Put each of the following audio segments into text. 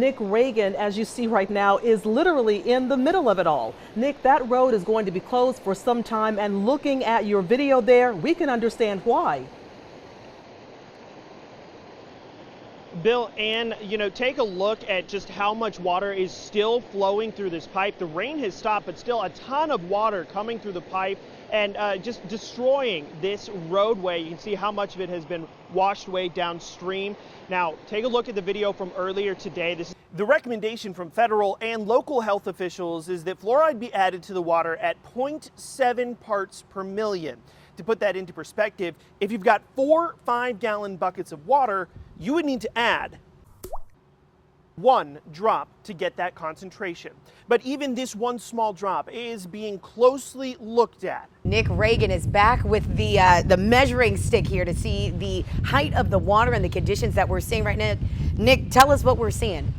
Nick Reagan, as you see right now, is literally in the middle of it all. Nick, that road is going to be closed for some time, and looking at your video there, we can understand why. Bill, and take a look at just how much water is still flowing through this pipe. The rain has stopped, but still a ton of water coming through the pipe and just destroying this roadway. You can see how much of it has been washed away downstream. Now, take a look at the video from earlier today. The recommendation from federal and local health officials is that fluoride be added to the water at 0.7 parts per million. To put that into perspective, if you've got 4 5-gallon buckets of water, you would need to add 1 drop to get that concentration. But even this one small drop is being closely looked at. Nick Reagan is back with the measuring stick here to see the height of the water and the conditions that we're seeing right now. Nick, tell us what we're seeing.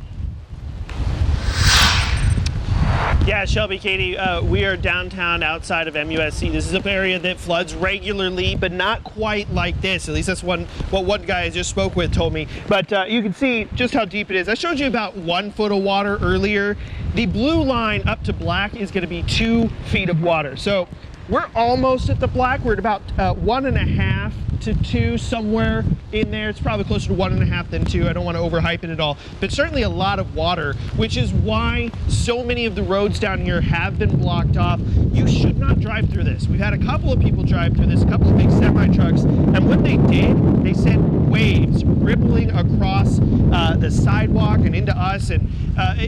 Yeah, Shelby, Katie, we are downtown outside of MUSC. This is an area that floods regularly, but not quite like this. At least that's what one guy I just spoke with told me. But you can see just how deep it is. I showed you about 1 foot of water earlier. The blue line up to black is going to be 2 feet of water. So we're almost at the black. We're at about 1.5 to 2, somewhere in there. It's probably closer to 1.5 than 2. I don't want to overhype it at all, but certainly a lot of water, which is why so many of the roads down here have been blocked off. You should not drive through this. We've had a couple of people drive through this, a couple of big semi trucks, and what they did, they sent waves rippling across the sidewalk and into us, and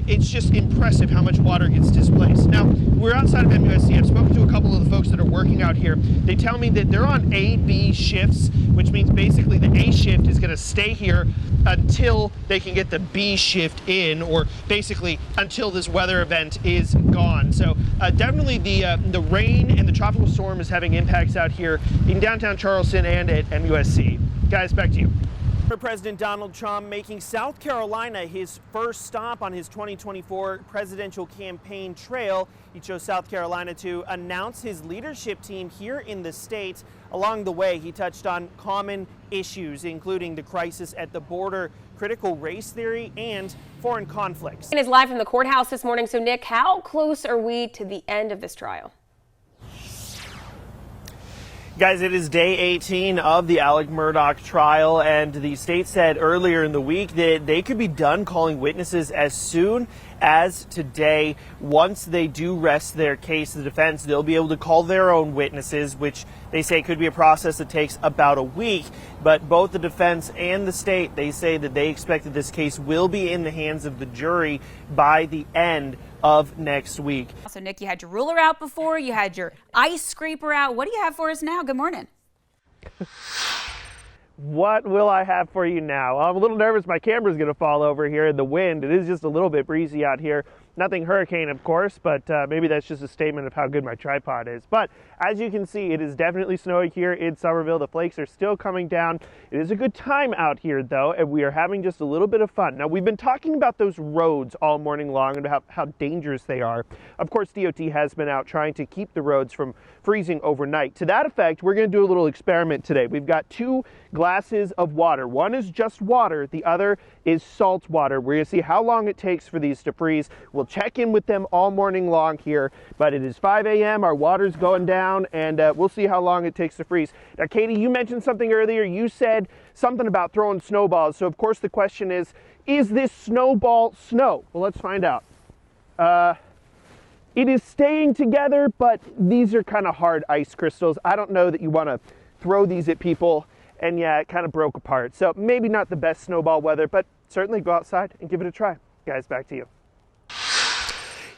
it's just impressive how much water gets displaced. Now, we're outside of MUSC. I've spoken to a couple of the folks that are working out here. They tell me that they're on A-B shifts, which means basically the A shift is going to stay here until they can get the B shift in, or basically until this weather event is gone. So definitely the rain and the tropical storm is having impacts out here in downtown Charleston and at MUSC. Guys, back to you. President Donald Trump making South Carolina his first stop on his 2024 presidential campaign trail. He chose South Carolina to announce his leadership team here in the state. Along the way, he touched on common issues, including the crisis at the border, critical race theory, and foreign conflicts. It is live from the courthouse this morning. So, Nick, how close are we to the end of this trial? Guys, it is day 18 of the Alec Murdaugh trial, and the state said earlier in the week that they could be done calling witnesses as soon as today. Once they do rest their case, the defense, they'll be able to call their own witnesses, which they say could be a process that takes about a week. But both the defense and the state, they say that they expect that this case will be in the hands of the jury by the end of next week. So, Nick, you had your ruler out before, you had your ice scraper out. What do you have for us now? Good morning. What will I have for you now? I'm a little nervous my camera's going to fall over here in the wind. It is just a little bit breezy out here. Nothing hurricane, of course, but maybe that's just a statement of how good my tripod is. But as you can see, it is definitely snowing here in Somerville. The flakes are still coming down. It is a good time out here, though, and we are having just a little bit of fun. Now, we've been talking about those roads all morning long and about how dangerous they are. Of course, DOT has been out trying to keep the roads from freezing overnight. To that effect, we're going to do a little experiment today. We've got 2 glasses of water. One is just water. The other is salt water. We're going to see how long it takes for these to freeze. We'll check in with them all morning long here, but it is 5 a.m. Our water's going down, and we'll see how long it takes to freeze. Now, Katie, you mentioned something earlier. You said something about throwing snowballs. So, of course, the question is this snowball snow? Well, let's find out. It is staying together, but these are kind of hard ice crystals. I don't know that you want to throw these at people, and yeah, it kind of broke apart. So maybe not the best snowball weather, but certainly go outside and give it a try. Guys, back to you.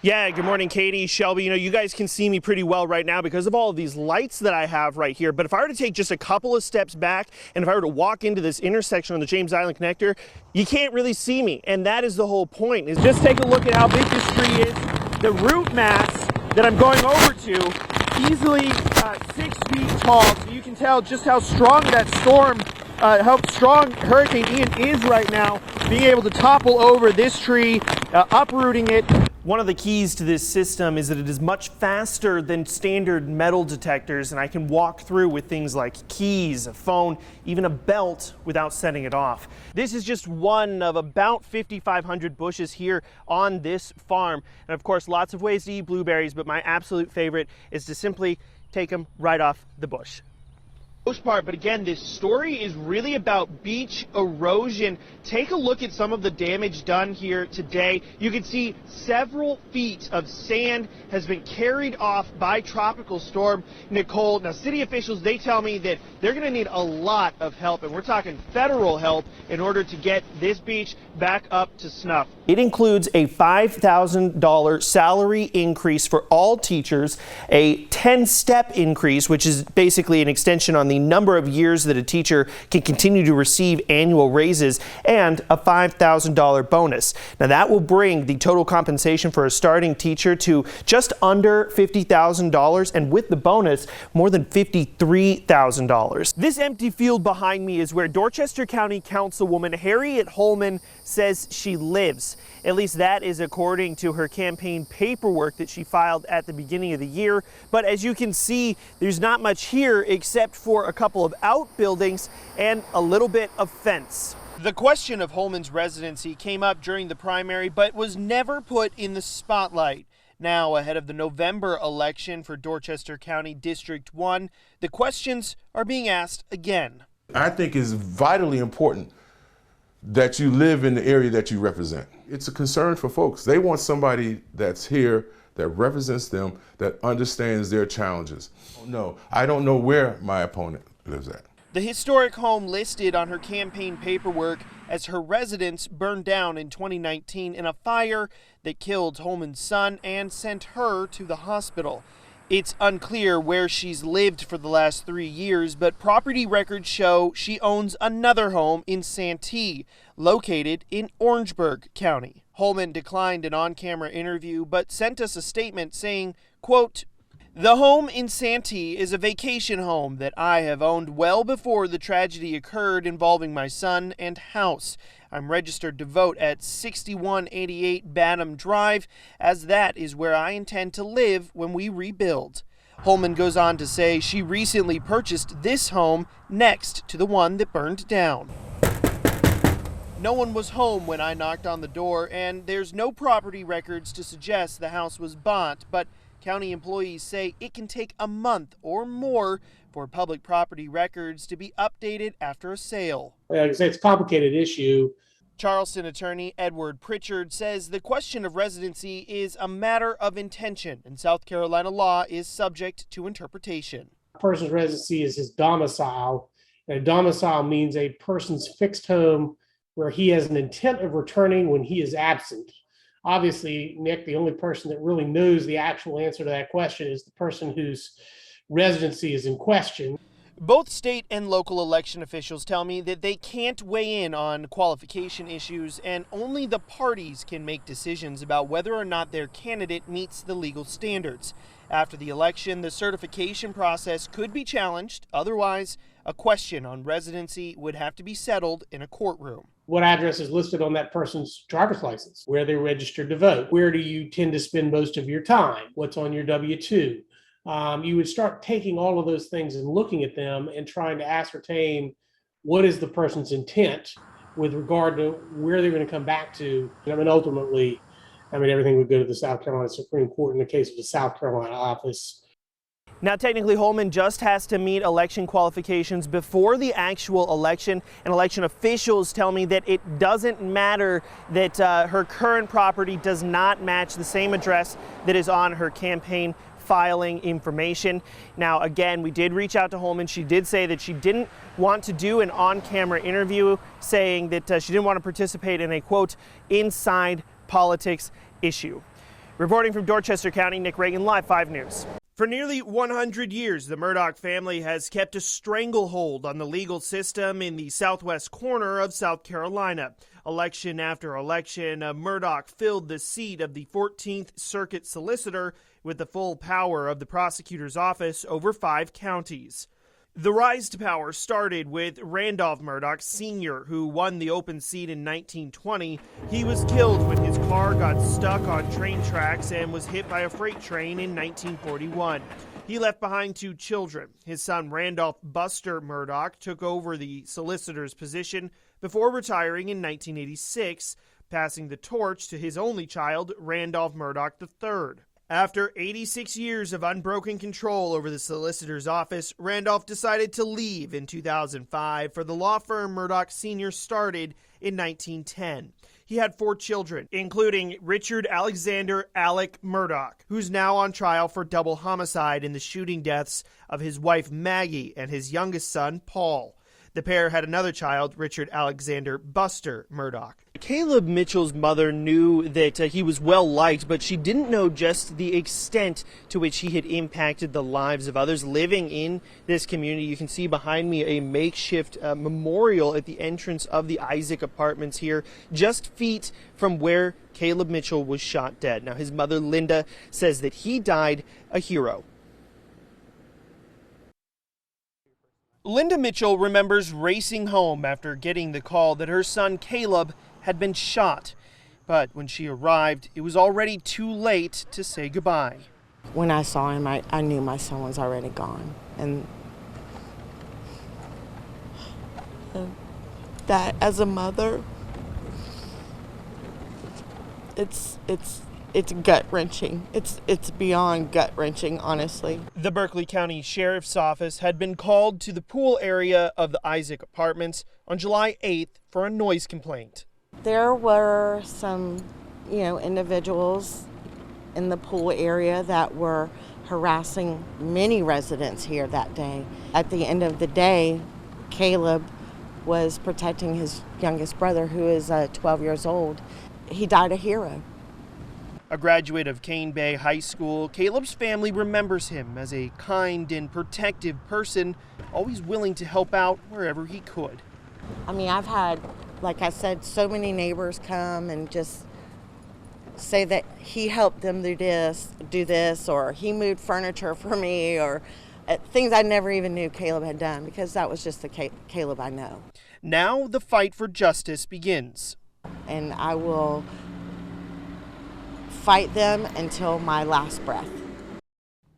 Yeah, good morning, Katie, Shelby. You guys can see me pretty well right now because of all of these lights that I have right here. But if I were to take just a couple of steps back, and if I were to walk into this intersection on the James Island Connector, you can't really see me. And that is the whole point, is just take a look at how big this tree is. The root mass that I'm going over to, easily 6 feet tall. So you can tell just how strong that storm how strong Hurricane Ian is right now, being able to topple over this tree, uprooting it. One of the keys to this system is that it is much faster than standard metal detectors, and I can walk through with things like keys, a phone, even a belt without setting it off. This is just one of about 5,500 bushes here on this farm. And of course, lots of ways to eat blueberries, but my absolute favorite is to simply take them right off the bush. Most part, but again, this story is really about beach erosion. Take a look at some of the damage done here today. You can see several feet of sand has been carried off by tropical storm Nicole. Now, city officials, they tell me that they're going to need a lot of help, and we're talking federal help in order to get this beach back up to snuff. It includes a $5,000 salary increase for all teachers, a 10-step increase, which is basically an extension on the number of years that a teacher can continue to receive annual raises, and a $5,000 bonus. Now that will bring the total compensation for a starting teacher to just under $50,000, and with the bonus, more than $53,000. This empty field behind me is where Dorchester County Councilwoman Harriet Holman says she lives. At least that is according to her campaign paperwork that she filed at the beginning of the year. But as you can see, there's not much here except for a couple of outbuildings and a little bit of fence. The question of Holman's residency came up during the primary, but was never put in the spotlight. Now, ahead of the November election for Dorchester County District 1, the questions are being asked again. I think it's vitally important that you live in the area that you represent. It's a concern for folks. They want somebody that's here, that represents them, that understands their challenges. No, I don't know where my opponent lives at. The historic home listed on her campaign paperwork as her residence burned down in 2019 in a fire that killed Holman's son and sent her to the hospital. It's unclear where she's lived for the last 3 years, but property records show she owns another home in Santee, located in Orangeburg County. Holman declined an on-camera interview, but sent us a statement saying, quote, "The home in Santee is a vacation home that I have owned well before the tragedy occurred involving my son and house. I'm registered to vote at 6188 Banham Drive, as that is where I intend to live when we rebuild." Holman goes on to say she recently purchased this home next to the one that burned down. No one was home when I knocked on the door, and there's no property records to suggest the house was bought, but county employees say it can take a month or more for public property records to be updated after a sale. Like I say, it's a complicated issue. Charleston attorney Edward Pritchard says the question of residency is a matter of intention, and South Carolina law is subject to interpretation. A person's residency is his domicile, and a domicile means a person's fixed home where he has an intent of returning when he is absent. Obviously, Nick, the only person that really knows the actual answer to that question is the person whose residency is in question. Both state and local election officials tell me that they can't weigh in on qualification issues, and only the parties can make decisions about whether or not their candidate meets the legal standards. After the election, the certification process could be challenged. Otherwise, a question on residency would have to be settled in a courtroom. What address is listed on that person's driver's license? Where they're registered to vote? Where do you tend to spend most of your time? What's on your W-2? You would start taking all of those things and looking at them and trying to ascertain what is the person's intent with regard to where they're going to come back to. Ultimately, everything would go to the South Carolina Supreme Court in the case of the South Carolina office. Now, technically, Holman just has to meet election qualifications before the actual election, and election officials tell me that it doesn't matter that her current property does not match the same address that is on her campaign filing information. Now, again, we did reach out to Holman. She did say that she didn't want to do an on-camera interview, saying that she didn't want to participate in a, quote, inside politics issue. Reporting from Dorchester County, Nick Reagan, Live 5 News. For nearly 100 years, the Murdoch family has kept a stranglehold on the legal system in the southwest corner of South Carolina. Election after election, Murdoch filled the seat of the 14th Circuit Solicitor with the full power of the prosecutor's office over 5 counties. The rise to power started with Randolph Murdaugh Sr., who won the open seat in 1920. He was killed when his car got stuck on train tracks and was hit by a freight train in 1941. He left behind 2 children. His son, Randolph Buster Murdaugh, took over the solicitor's position before retiring in 1986, passing the torch to his only child, Randolph Murdaugh III. After 86 years of unbroken control over the solicitor's office, Randolph decided to leave in 2005 for the law firm Murdaugh Sr. started in 1910. He had 4 children, including Richard Alexander Alec Murdaugh, who's now on trial for double homicide in the shooting deaths of his wife Maggie and his youngest son Paul. The pair had another child, Richard Alexander Buster Murdaugh. Caleb Mitchell's mother knew that he was well liked, but she didn't know just the extent to which he had impacted the lives of others living in this community. You can see behind me a makeshift memorial at the entrance of the Isaac Apartments here, just feet from where Caleb Mitchell was shot dead. Now, his mother, Linda, says that he died a hero. Linda Mitchell remembers racing home after getting the call that her son Caleb had been shot. But when she arrived, it was already too late to say goodbye. When I saw him, I knew my son was already gone. And that, as a mother, it's gut-wrenching. It's beyond gut-wrenching, honestly. The Berkeley County Sheriff's Office had been called to the pool area of the Isaac Apartments on July 8th for a noise complaint. There were some, individuals in the pool area that were harassing many residents here that day. At the end of the day, Caleb was protecting his youngest brother, who is 12 years old. He died a hero. A graduate of Cane Bay High School, Caleb's family remembers him as a kind and protective person, always willing to help out wherever he could. I mean, I've had, like I said, so many neighbors come and just say that he helped them do this, or he moved furniture for me, or things I never even knew Caleb had done, because that was just the Caleb I know. Now the fight for justice begins. And I will fight them until my last breath.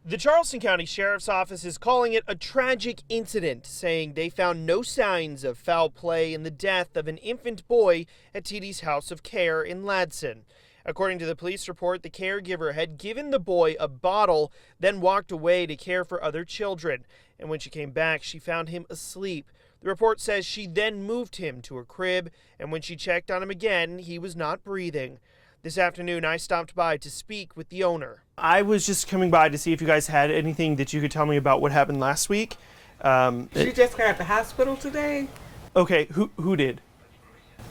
The Charleston County Sheriff's Office is calling it a tragic incident, saying they found no signs of foul play in the death of an infant boy at TD's House of Care in Ladson. According to the police report, the caregiver had given the boy a bottle, then walked away to care for other children. And when she came back, she found him asleep. The report says she then moved him to her crib, and when she checked on him again, he was not breathing. This afternoon, I stopped by to speak with the owner. I was just coming by to see if you guys had anything that you could tell me about what happened last week. She just got out the hospital today. Okay, who did?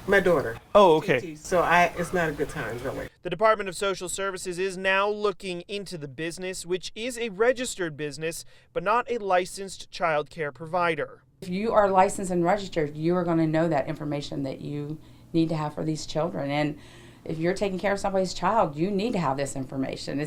My daughter. Oh, okay. So it's not a good time, really. The Department of Social Services is now looking into the business, which is a registered business, but not a licensed child care provider. If you are licensed and registered, you are going to know that information that you need to have for these children. And if you're taking care of somebody's child, you need to have this information.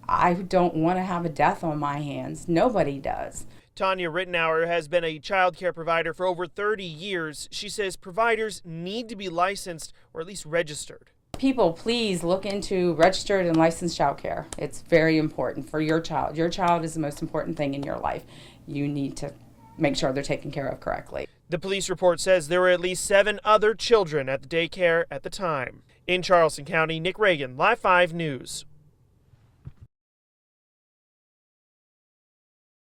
I don't want to have a death on my hands. Nobody does. Tanya Rittenauer has been a child care provider for over 30 years. She says providers need to be licensed or at least registered. People, please look into registered and licensed child care. It's very important for your child. Your child is the most important thing in your life. You need to make sure they're taken care of correctly. The police report says there were at least 7 other children at the daycare at the time. In Charleston County, Nick Reagan, Live 5 News.